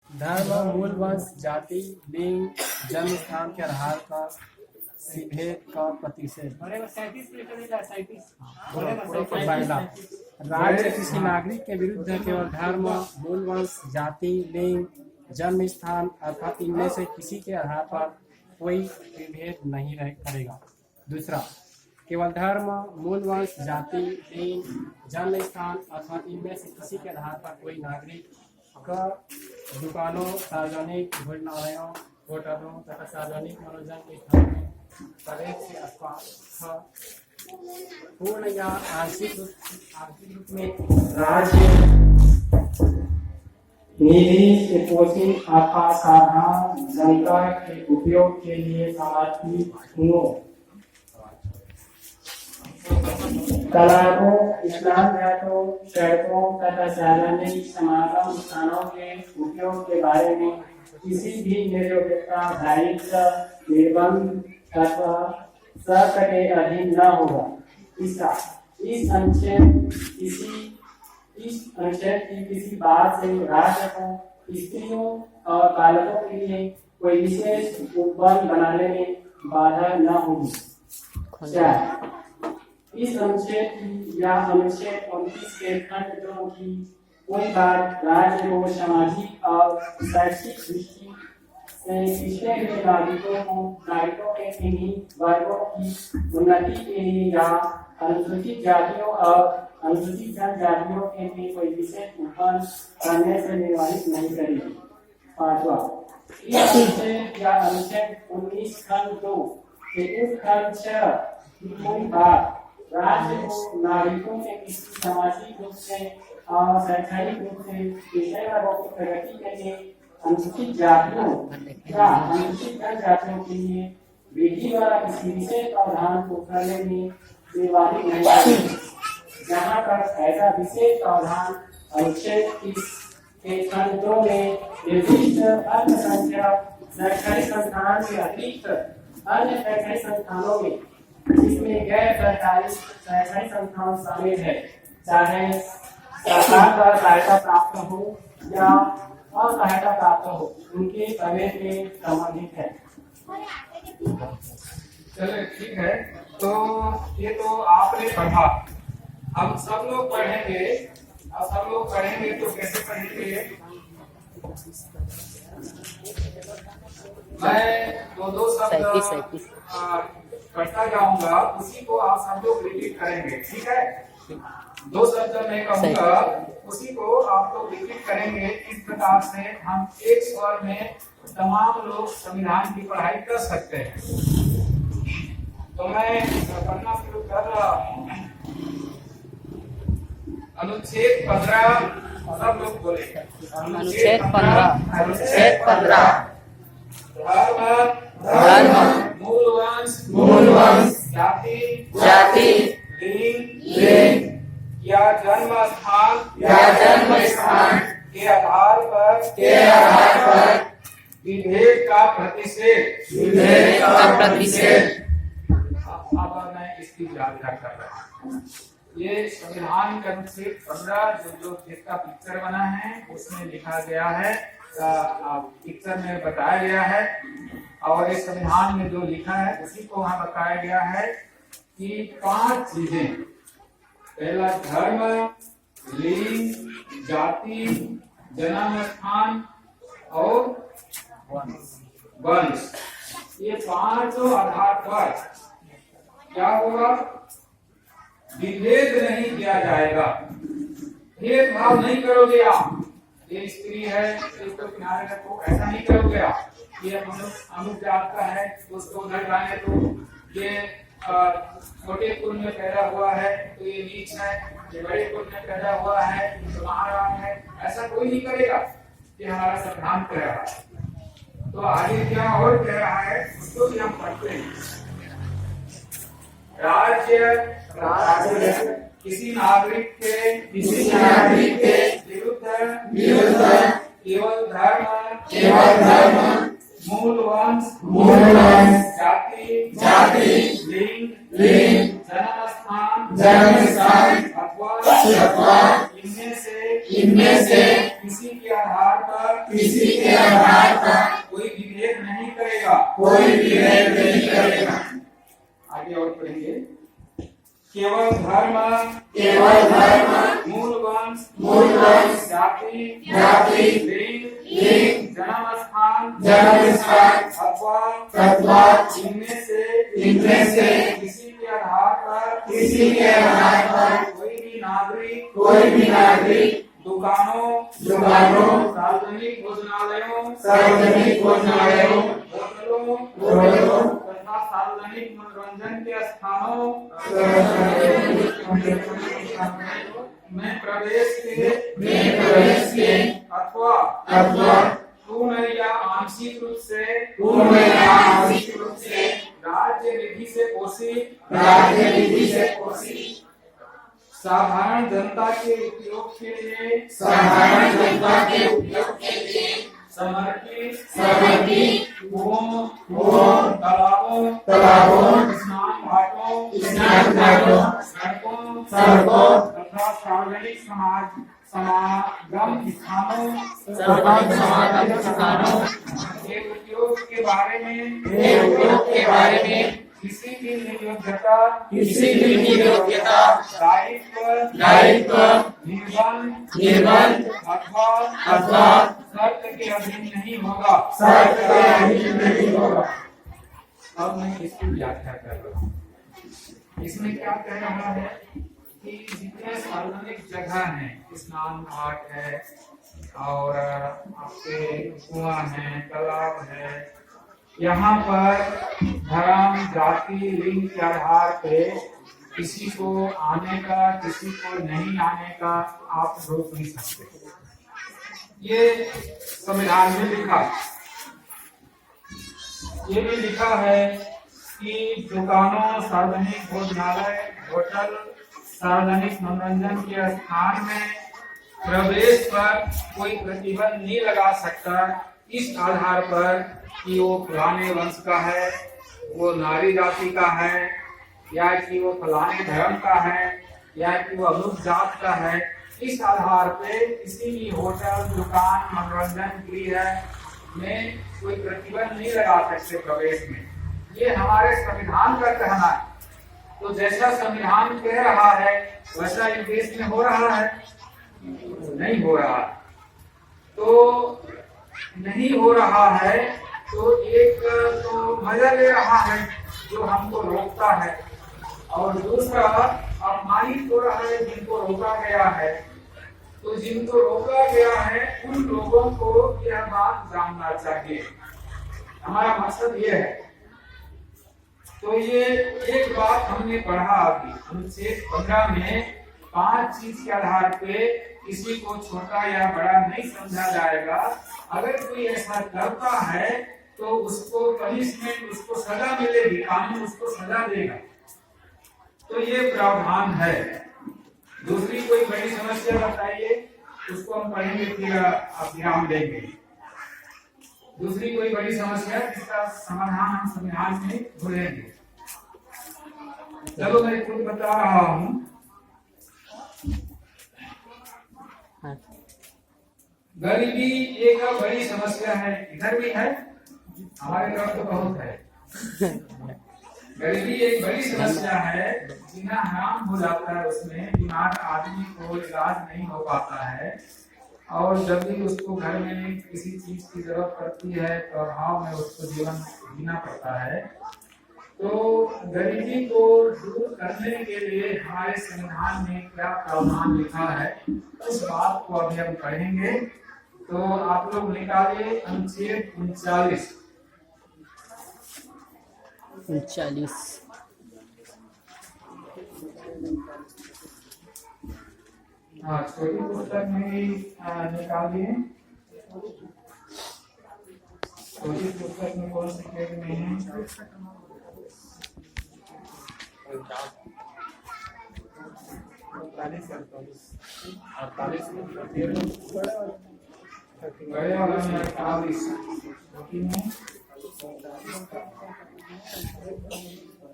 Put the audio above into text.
धर्म, मूल, वंश, जाति, लिंग, जन्म स्थान के आधार पर भेद का प्रतिषेध। पहला, राज्य किसी नागरिक के विरुद्ध केवल धर्म, मूल, वंश, जाति, लिंग, जन्म स्थान अर्थात इनमें से किसी के आधार पर कोई विभेद नहीं करेगा। दूसरा, केवल धर्म, मूल, वंश, जाति, लिंग, जन्म स्थान अर्थात इनमें से किसी के आधार पर कोई नागरिक का दुकानों, सार्वजनिक भोजनालयों, होटलों तथा सार्वजनिक मनोरंजन के स्थान में प्रवेश से अथवा पूर्ण या आंशिक रूप में राज्य निधि से पोषित अथवा साधारण जनता के उपयोग के लिए समर्पित हो। तालाबों, स्नान घाटों, सड़कों तथा सार्वजनिक समागम स्थानों के उपयोग के बारे में किसी भी निरपेक्षता, दायित्व, निर्बंध तथा शर्त के अधीन न होगा। तीसरा, इस अनुच्छेद की किसी बात से राज्य को स्त्रियों और बालकों के लिए कोई विशेष उपबंध बनाने में बाधा न होगी। इस अनुच्छेद या अनुच्छेद 29 के खंड 2 की कोई बात राज्य को सामाजिक और शैक्षिक दृष्टि से पिछड़े हुए नागरिकों के किन्हीं वर्गों की उन्नति के लिए या अनुसूचित जातियों और अनुसूचित जनजातियों के लिए कोई विशेष उपबंध करने से निर्वाहित नहीं करेगी। पांचवा, इस अनुच्छेद या अनुच्छेद 19 खंड 2 के उप खंड 6 की कोई बात राज्य को नागरिकों के किसी सामाजिक रूप से और शैक्षणिक रूप से विषय वर्गों की प्रगति के लिए अनुसूचित जातियों या अनुसूचित जनजातियों के लिए विधि द्वारा किसी विशेष प्रावधान को करने में निर्वाहित नहीं करेगी। जहाँ तक ऐसा विशेष प्रावधान अनुच्छेद 30 के खंड 2 में निर्दिष्ट अल्पसंख्यक शैक्षणिक संस्थान के अतिरिक्त अन्य शैक्षणिक संस्थानों में जिसमें गैर सरकारी शैक्षणिक संस्थान शामिल है, चाहे सरकार द्वारा सहायता प्राप्त हो या असहायता प्राप्त हो, उनके प्रवेश में संबंधित है। चलिए ठीक है, तो ये तो आपने पढ़ा, हम सब लोग पढ़ेंगे। अब सब लोग पढ़ेंगे तो कैसे पढ़ेंगे? मैं दो शब्द पढ़ता जाऊंगा, उसी को आप सब लोग रिपीट करेंगे, ठीक है? 2 शब्द मैं कहूंगा, उसी को आप लोग रिपीट करेंगे। इस प्रकार से हम एक स्वर में तमाम लोग संविधान की पढ़ाई कर सकते हैं। तो मैं पढ़ना शुरू कर रहा हूँ। अनुच्छेद 15, सब लोग बोले। अनुच्छेद 15 धर्म, मूल वंश, जाति, लिंग या जन्म स्थान के आधार पर विभेद का प्रतिषेध। अब मैं इसकी व्याख्या कर रहा हूँ। ये संविधान का अनुच्छेद 15 जो जिसका पिक्चर बना है उसमें लिखा गया है, पिक्चर में बताया गया है, और इस संविधान में जो लिखा है उसी को वहां बताया गया है कि 5 चीजें, पहला धर्म, लिंग, जाति, जन्म स्थान और वंश, ये 5 आधार पर क्या होगा? विभेद नहीं किया जाएगा, भेदभाव नहीं करोगे आप। ये स्त्री है, इसको किनारे रखो, ऐसा नहीं करोगे आप। ये अमुक जात का है, उसको उधर जाने तो ये छोटे कुल में पैदा हुआ है तो ये नीच है, ये बड़े कुल में पैदा हुआ है तो महाराज है, ऐसा कोई नहीं करेगा। ये हमारा संविधान कह रहा है। तो आगे क्या और कह रहा है उसको भी हम पढ़ते हैं। राज्य किसी नागरिक के विरुद्ध केवल धर्म, मूल वंश, जाति, लिंग, जन्म स्थान अथवा इनमें से किसी के आधार पर कोई विभेद नहीं करेगा। आगे और पढ़ेंगे। केवल धर्म, मूल वंश, जाति, लिंग, जन्म स्थान अथवा इनमें से किसी के आधार पर कोई भी नागरिक दुकानों, सार्वजनिक भोजनालयों, होटलों तथा सार्वजनिक मनोरंजन के स्थानों में प्रवेश के अथवा पूर्ण या आंशिक रूप से राज्य निधि से पोषित साधारण जनता के उपयोग के लिए समर्पित कुओं, तालाबों, स्नान घाटों, सड़कों तथा सार्वजनिक समागम स्थानों के उपयोग के बारे में किसी भी नियोक्ता दायित्व निर्बंध अथवा शर्त के अधीन नहीं होगा। अब मैं इसकी व्याख्या कर रहा हूँ। इसमें क्या कह रहा है कि जितने सार्वजनिक जगह हैं, स्नान घाट है और आपके कुआं है, तालाब है, यहाँ पर धर्म, जाति, लिंग के आधार पे किसी को आने का, किसी को नहीं आने का आप रोक नहीं सकते। ये संविधान में लिखा। ये भी लिखा है कि दुकानों, सार्वजनिक भोजनालय, होटल, सार्वजनिक मनोरंजन के स्थान में प्रवेश पर कोई प्रतिबंध नहीं लगा सकता इस आधार पर कि वो फलाने वंश का है, वो नारी जाति का है, या कि वो फलाने धर्म का है, या कि वो अमुक जात का है। इस आधार पे किसी भी होटल, दुकान, मनोरंजन गृह में कोई प्रतिबंध नहीं लगा सकते प्रवेश में। ये हमारे संविधान का कहना है। तो जैसा संविधान कह रहा है वैसा इस देश में हो रहा है? नहीं हो रहा। तो नहीं हो रहा है तो एक तो मजा ले रहा है जो हमको रोकता है, और दूसरा अपमानित हो रहा है जिनको रोका गया है। तो जिनको रोका गया है उन लोगों को यह बात जानना चाहिए। हमारा मकसद ये है। तो ये एक बात हमने पढ़ा अभी अनुच्छेद 15 में 5 चीज के आधार पे किसी को छोटा या बड़ा नहीं समझा जाएगा। अगर कोई ऐसा करता है तो उसको पनिशमेंट, उसको सजा मिलेगी, कानून उसको सजा देगा। तो ये प्रावधान है। दूसरी कोई बड़ी समस्या बताइए, उसको हम पढ़ेंगे फिर आप विराम देंगे। दूसरी कोई बड़ी समस्या जिसका समाधान हम संविधान में ढूंढेंगे। चलो मैं खुद बता रहा हूँ। गरीबी एक बड़ी समस्या है, इधर भी है, हमारे तरफ तो बहुत है। गरीबी एक बड़ी समस्या है, जीना हराम हो जाता है, उसमें बीमार आदमी को इलाज नहीं हो पाता है, और जब भी उसको घर में किसी चीज की जरूरत पड़ती है तो अभाव में उसको जीवन जीना पड़ता है। तो गरीबी को दूर करने के लिए हमारे संविधान में क्या प्रावधान लिखा है उस बात को अभी हम पढ़ेंगे। तो आप लोग निकालिए अनुच्छेद 39। हाँ, छोटी पुस्तक में ही निकालिए। छोटी पुस्तक में कौन से पेज में है? 48 बड़े वाला में 48 छोटी में